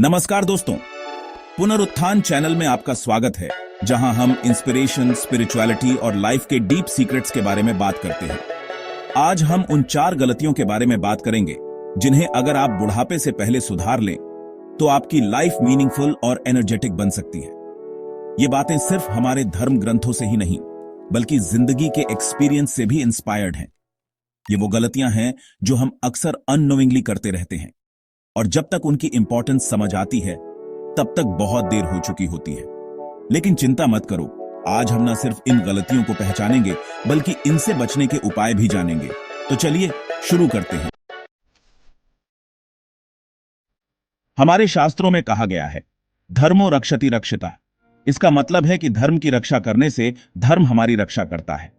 नमस्कार दोस्तों, पुनरुत्थान चैनल में आपका स्वागत है, जहां हम इंस्पिरेशन, स्पिरिचुअलिटी और लाइफ के डीप सीक्रेट्स के बारे में बात करते हैं। आज हम उन 4 गलतियों के बारे में बात करेंगे जिन्हें अगर आप बुढ़ापे से पहले सुधार लें तो आपकी लाइफ मीनिंगफुल और एनर्जेटिक बन सकती है। ये बातें सिर्फ हमारे धर्म ग्रंथों से ही नहीं बल्कि जिंदगी के एक्सपीरियंस से भी इंस्पायर्ड हैं। ये वो गलतियां हैं जो हम अक्सर अननोइंगली करते रहते हैं और जब तक उनकी इंपॉर्टेंस समझ आती है तब तक बहुत देर हो चुकी होती है। लेकिन चिंता मत करो, आज हम न सिर्फ इन गलतियों को पहचानेंगे बल्कि इनसे बचने के उपाय भी जानेंगे। तो चलिए शुरू करते हैं। हमारे शास्त्रों में कहा गया है, धर्मो रक्षति रक्षिता। इसका मतलब है कि धर्म की रक्षा करने से धर्म हमारी रक्षा करता है।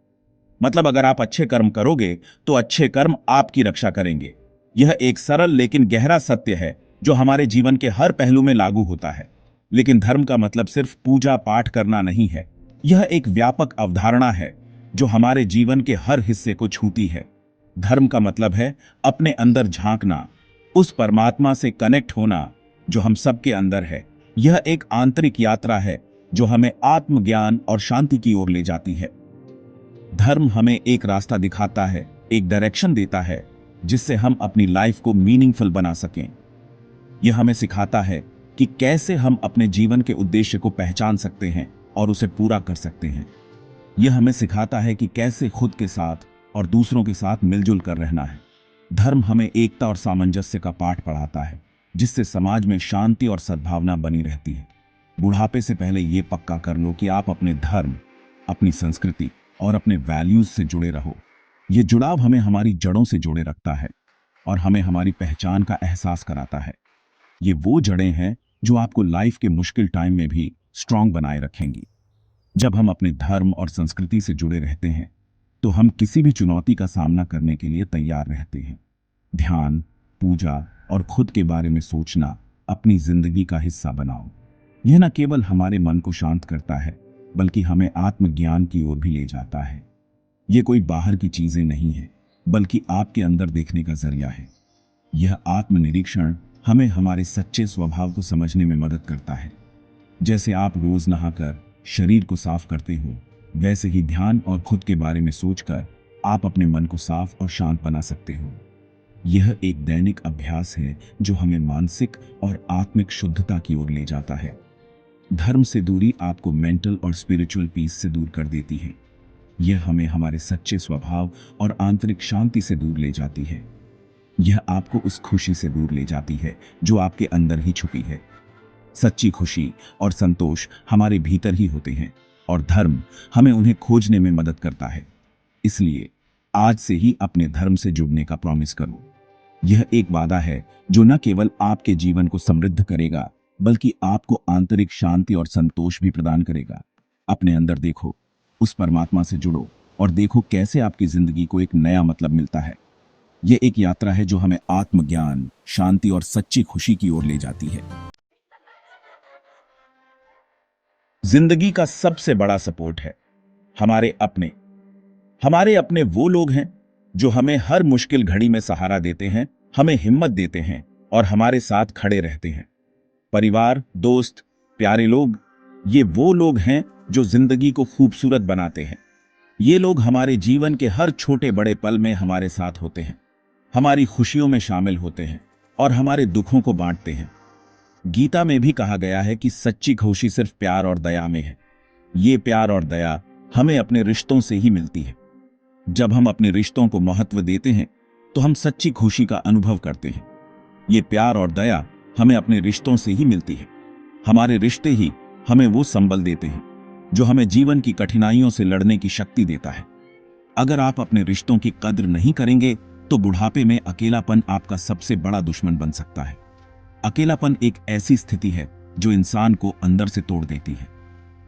मतलब अगर आप अच्छे कर्म करोगे तो अच्छे कर्म आपकी रक्षा करेंगे। यह एक सरल लेकिन गहरा सत्य है जो हमारे जीवन के हर पहलू में लागू होता है। लेकिन धर्म का मतलब सिर्फ पूजा पाठ करना नहीं है। यह एक व्यापक अवधारणा है जो हमारे जीवन के हर हिस्से को छूती है। धर्म का मतलब है अपने अंदर झांकना, उस परमात्मा से कनेक्ट होना जो हम सबके अंदर है। यह एक आंतरिक यात्रा है जो हमें आत्मज्ञान और शांति की ओर ले जाती है। धर्म हमें एक रास्ता दिखाता है, एक डायरेक्शन देता है जिससे हम अपनी लाइफ को मीनिंगफुल बना सकें। यह हमें सिखाता है कि कैसे हम अपने जीवन के उद्देश्य को पहचान सकते हैं और उसे पूरा कर सकते हैं। यह हमें सिखाता है कि कैसे खुद के साथ और दूसरों के साथ मिलजुल कर रहना है। धर्म हमें एकता और सामंजस्य का पाठ पढ़ाता है जिससे समाज में शांति और सद्भावना बनी रहती है। बुढ़ापे से पहले यह पक्का कर लो कि आप अपने धर्म, अपनी संस्कृति और अपने वैल्यूज से जुड़े रहो। ये जुड़ाव हमें हमारी जड़ों से जोड़े रखता है और हमें हमारी पहचान का एहसास कराता है। ये वो जड़ें हैं जो आपको लाइफ के मुश्किल टाइम में भी स्ट्रांग बनाए रखेंगी। जब हम अपने धर्म और संस्कृति से जुड़े रहते हैं तो हम किसी भी चुनौती का सामना करने के लिए तैयार रहते हैं। ध्यान, पूजा और खुद के बारे में सोचना अपनी जिंदगी का हिस्सा बनाओ। यह न केवल हमारे मन को शांत करता है बल्कि हमें आत्मज्ञान की ओर भी ले जाता है। ये कोई बाहर की चीजें नहीं है बल्कि आपके अंदर देखने का जरिया है। यह आत्मनिरीक्षण हमें हमारे सच्चे स्वभाव को समझने में मदद करता है। जैसे आप रोज नहाकर शरीर को साफ करते हो, वैसे ही ध्यान और खुद के बारे में सोचकर आप अपने मन को साफ और शांत बना सकते हो। यह एक दैनिक अभ्यास है जो हमें मानसिक और आत्मिक शुद्धता की ओर ले जाता है। धर्म से दूरी आपको मेंटल और स्पिरिचुअल पीस से दूर कर देती है। यह हमें हमारे सच्चे स्वभाव और आंतरिक शांति से दूर ले जाती है। यह आपको उस खुशी से दूर ले जाती है जो आपके अंदर ही छुपी है। सच्ची खुशी और संतोष हमारे भीतर ही होते हैं और धर्म हमें उन्हें खोजने में मदद करता है। इसलिए आज से ही अपने धर्म से जुड़ने का प्रॉमिस करो। यह एक वादा है जो न केवल आपके जीवन को समृद्ध करेगा बल्कि आपको आंतरिक शांति और संतोष भी प्रदान करेगा। अपने अंदर देखो, उस परमात्मा से जुड़ो और देखो कैसे आपकी जिंदगी को एक नया मतलब मिलता है। यह एक यात्रा है जो हमें आत्मज्ञान, शांति और सच्ची खुशी की ओर ले जाती है। जिंदगी का सबसे बड़ा सपोर्ट है हमारे अपने। हमारे अपने वो लोग हैं जो हमें हर मुश्किल घड़ी में सहारा देते हैं, हमें हिम्मत देते हैं और हमारे साथ खड़े रहते हैं। परिवार, दोस्त, प्यारे लोग, ये वो लोग हैं जो जिंदगी को खूबसूरत बनाते हैं। ये लोग हमारे जीवन के हर छोटे बड़े पल में हमारे साथ होते हैं, हमारी खुशियों में शामिल होते हैं और हमारे दुखों को बांटते हैं। गीता में भी कहा गया है कि सच्ची खुशी सिर्फ प्यार और दया में है। ये प्यार और दया हमें अपने रिश्तों से ही मिलती है। जब हम अपने रिश्तों को महत्व देते हैं तो हम सच्ची खुशी का अनुभव करते हैं। ये प्यार और दया हमें अपने रिश्तों से ही मिलती है। हमारे रिश्ते ही हमें वो संबल देते हैं जो हमें जीवन की कठिनाइयों से लड़ने की शक्ति देता है। अगर आप अपने रिश्तों की कद्र नहीं करेंगे तो बुढ़ापे में अकेलापन आपका सबसे बड़ा दुश्मन बन सकता है। अकेलापन एक ऐसी स्थिति है जो इंसान को अंदर से तोड़ देती है।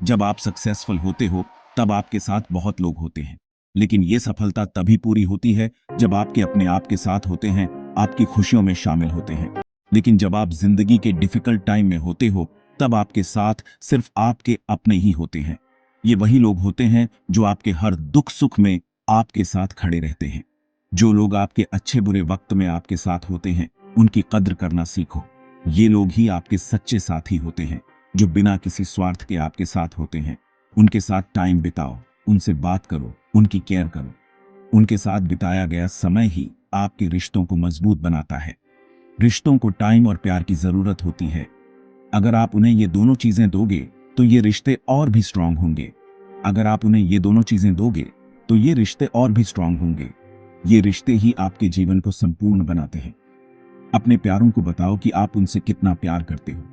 जब आप सक्सेसफुल होते हो तब आपके साथ बहुत लोग होते हैं, लेकिन यह सफलता तभी पूरी होती है जब आपके अपने आप के साथ होते हैं, आपकी खुशियों में शामिल होते हैं। लेकिन जब आप जिंदगी के डिफिकल्ट टाइम में होते हो तब आपके साथ सिर्फ आपके अपने ही होते हैं। ये वही लोग होते हैं जो आपके हर दुख सुख में आपके साथ खड़े रहते हैं। जो लोग आपके अच्छे बुरे वक्त में आपके साथ होते हैं उनकी कद्र करना सीखो। ये लोग ही आपके सच्चे साथी होते हैं, जो बिना किसी स्वार्थ के आपके साथ होते हैं। उनके साथ टाइम बिताओ, उनसे बात करो, उनकी केयर करो। उनके साथ बिताया गया समय ही आपके रिश्तों को मजबूत बनाता है। रिश्तों को टाइम और प्यार की जरूरत होती है। अगर आप उन्हें ये दोनों चीजें दोगे तो ये रिश्ते और भी स्ट्रांग होंगे। अगर आप उन्हें ये दोनों चीजें दोगे तो ये रिश्ते और भी स्ट्रांग होंगे। ये रिश्ते ही आपके जीवन को संपूर्ण बनाते हैं। अपने प्यारों को बताओ कि आप उनसे कितना प्यार करते हो।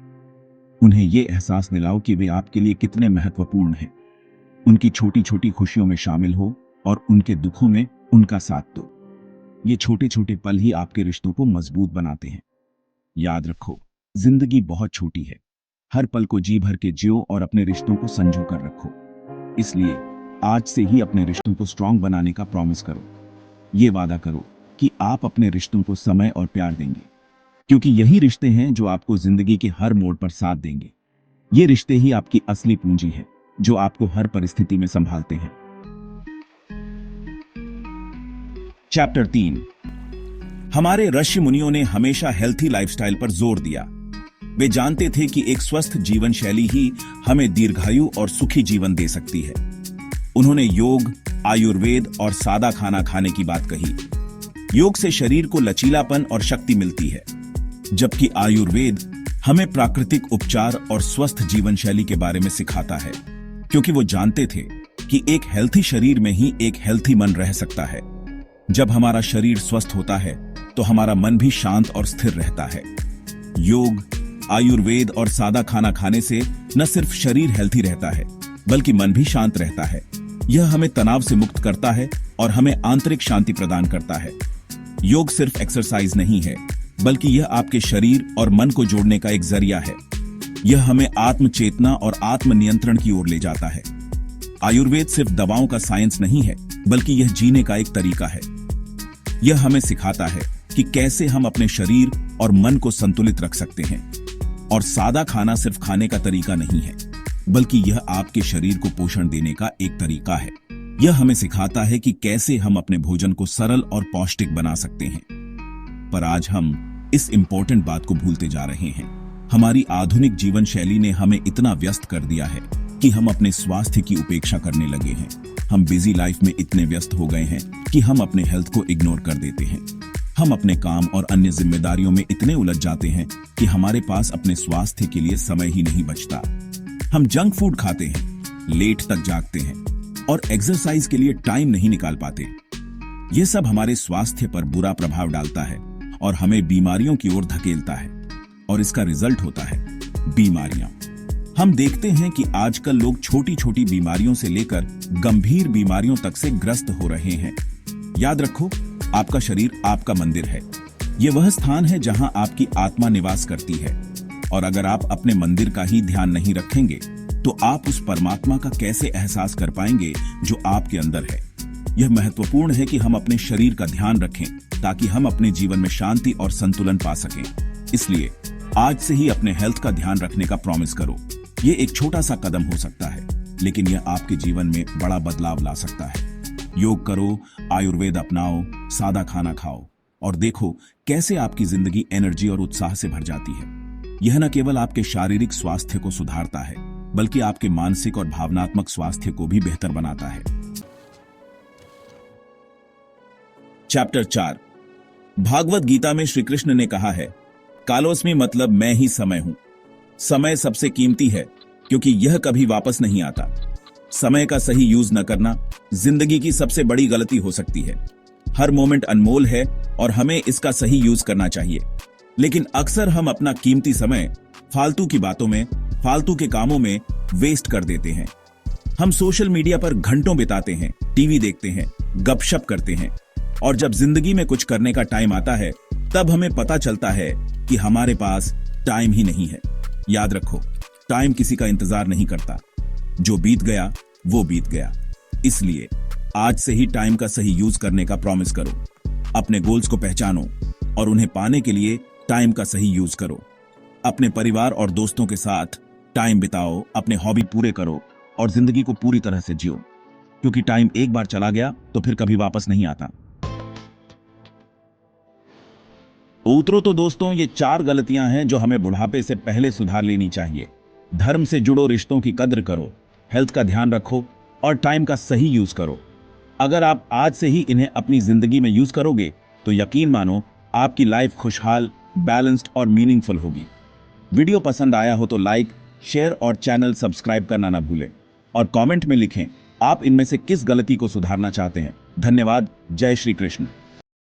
उन्हें ये एहसास दिलाओ कि वे आपके लिए कितने महत्वपूर्ण हैं। उनकी छोटी छोटी खुशियों में शामिल हो और उनके दुखों में उनका साथ दो। ये छोटे छोटे पल ही आपके रिश्तों को मजबूत बनाते हैं। याद रखो, जिंदगी बहुत छोटी है। हर पल को जी भर के जियो और अपने रिश्तों को संजो कर रखो। इसलिए आज से ही अपने रिश्तों को स्ट्रांग बनाने का प्रॉमिस करो। ये वादा करो कि आप अपने रिश्तों को समय और प्यार देंगे, क्योंकि यही रिश्ते हैं जो आपको जिंदगी के हर मोड़ पर साथ देंगे। ये रिश्ते ही आपकी असली पूंजी है, जो आपको हर परिस्थिति में संभालते हैं। चैप्टर 3। हमारे ऋषि मुनियों ने हमेशा हेल्थी लाइफस्टाइल पर जोर दिया। वे जानते थे कि एक स्वस्थ जीवन शैली ही हमें दीर्घायु और सुखी जीवन दे सकती है। उन्होंने योग, आयुर्वेद और सादा खाना खाने की बात कही। योग से शरीर को लचीलापन और शक्ति मिलती है, जबकि आयुर्वेद हमें प्राकृतिक उपचार और स्वस्थ जीवन शैली के बारे में सिखाता है, क्योंकि वो जानते थे कि एक हेल्थी शरीर में ही एक हेल्थी मन रह सकता है। जब हमारा शरीर स्वस्थ होता है तो हमारा मन भी शांत और स्थिर रहता है। योग, आयुर्वेद और सादा खाना खाने से न सिर्फ शरीर हेल्थी रहता है, बल्कि मन भी शांत रहता है। यह हमें तनाव से मुक्त करता है और हमें आंतरिक शांति प्रदान करता है। योग सिर्फ एक्सरसाइज नहीं है, बल्कि यह आपके शरीर और मन को जोड़ने का एक जरिया है। यह हमें आत्म चेतना और आत्म नियंत्रण की ओर ले जाता है। आयुर्वेद सिर्फ दवाओं का साइंस नहीं है, बल्कि यह जीने का एक तरीका है। यह हमें सिखाता है कि कैसे हम अपने शरीर और मन को संतुलित रख सकते हैं। और सादा खाना सिर्फ खाने का तरीका नहीं है, बल्कि यह आपके शरीर को पोषण देने का एक तरीका है। यह हमें सिखाता है कि कैसे हम अपने भोजन को सरल और पौष्टिक बना सकते हैं। पर आज हम इस इंपॉर्टेंट बात को भूलते जा रहे हैं। हमारी आधुनिक जीवन शैली ने हमें इतना व्यस्त कर दिया है कि हम अपने स्वास्थ्य की उपेक्षा करने लगे हैं। हम बिजी लाइफ में इतने व्यस्त हो गए हैं कि हम अपने हेल्थ को इग्नोर कर देते हैं। हम अपने काम और अन्य जिम्मेदारियों में इतने उलझ जाते हैं कि हमारे पास अपने स्वास्थ्य के लिए समय ही नहीं बचता। हम जंक फूड खाते हैं, लेट तक जागते हैं और एक्सरसाइज के लिए टाइम नहीं निकाल पाते। यह सब हमारे स्वास्थ्य पर बुरा प्रभाव डालता है और हमें बीमारियों की ओर धकेलता है। और इसका रिजल्ट होता है बीमारियां। हम देखते हैं कि आजकल लोग छोटी छोटी बीमारियों से लेकर गंभीर बीमारियों तक से ग्रस्त हो रहे हैं। याद रखो, आपका शरीर आपका मंदिर है। यह वह स्थान है जहां आपकी आत्मा निवास करती है। और अगर आप अपने मंदिर का ही ध्यान नहीं रखेंगे तो आप उस परमात्मा का कैसे एहसास कर पाएंगे जो आपके अंदर है। यह महत्वपूर्ण है कि हम अपने शरीर का ध्यान रखें ताकि हम अपने जीवन में शांति और संतुलन पा सकें। इसलिए आज से ही अपने हेल्थ का ध्यान रखने का प्रॉमिस करो। यह एक छोटा सा कदम हो सकता है, लेकिन यह आपके जीवन में बड़ा बदलाव ला सकता है। योग करो, आयुर्वेद अपनाओ, सादा खाना खाओ और देखो कैसे आपकी जिंदगी एनर्जी और उत्साह से भर जाती है। यह न केवल आपके शारीरिक स्वास्थ्य को सुधारता है, बल्कि आपके मानसिक और भावनात्मक स्वास्थ्य को भी बेहतर बनाता है। चैप्टर 4। भागवत गीता में श्री कृष्ण ने कहा है, कालोस्मी मतलब मैं ही समय हूं। समय सबसे कीमती है क्योंकि यह कभी वापस नहीं आता। समय का सही यूज न करना जिंदगी की सबसे बड़ी गलती हो सकती है। हर मोमेंट अनमोल है और हमें इसका सही यूज करना चाहिए। लेकिन अक्सर हम अपना कीमती समय फालतू की बातों में, फालतू के कामों में वेस्ट कर देते हैं। हम सोशल मीडिया पर घंटों बिताते हैं, टीवी देखते हैं, गपशप करते हैं और जब जिंदगी में कुछ करने का टाइम आता है तब हमें पता चलता है कि हमारे पास टाइम ही नहीं है। याद रखो, टाइम किसी का इंतजार नहीं करता। जो बीत गया वो बीत गया। इसलिए आज से ही टाइम का सही यूज करने का प्रॉमिस करो। अपने गोल्स को पहचानो और उन्हें पाने के लिए टाइम का सही यूज करो। अपने परिवार और दोस्तों के साथ टाइम बिताओ, अपने हॉबी पूरे करो और जिंदगी को पूरी तरह से जियो, क्योंकि टाइम एक बार चला गया तो फिर कभी वापस नहीं आता। तो उतरो तो दोस्तों, ये 4 गलतियां हैं जो हमें बुढ़ापे से पहले सुधार लेनी चाहिए। धर्म से जुड़ो रिश्तों की कद्र करो, हेल्थ का ध्यान रखो और टाइम का सही यूज करो। अगर आप आज से ही इन्हें अपनी जिंदगी में यूज करोगे तो यकीन मानो आपकी लाइफ खुशहाल, बैलेंस्ड और मीनिंगफुल होगी। वीडियो पसंद आया हो तो लाइक, शेयर और चैनल सब्सक्राइब करना ना भूलें और कमेंट में लिखें आप इनमें से किस गलती को सुधारना चाहते हैं। धन्यवाद। जय श्री कृष्ण।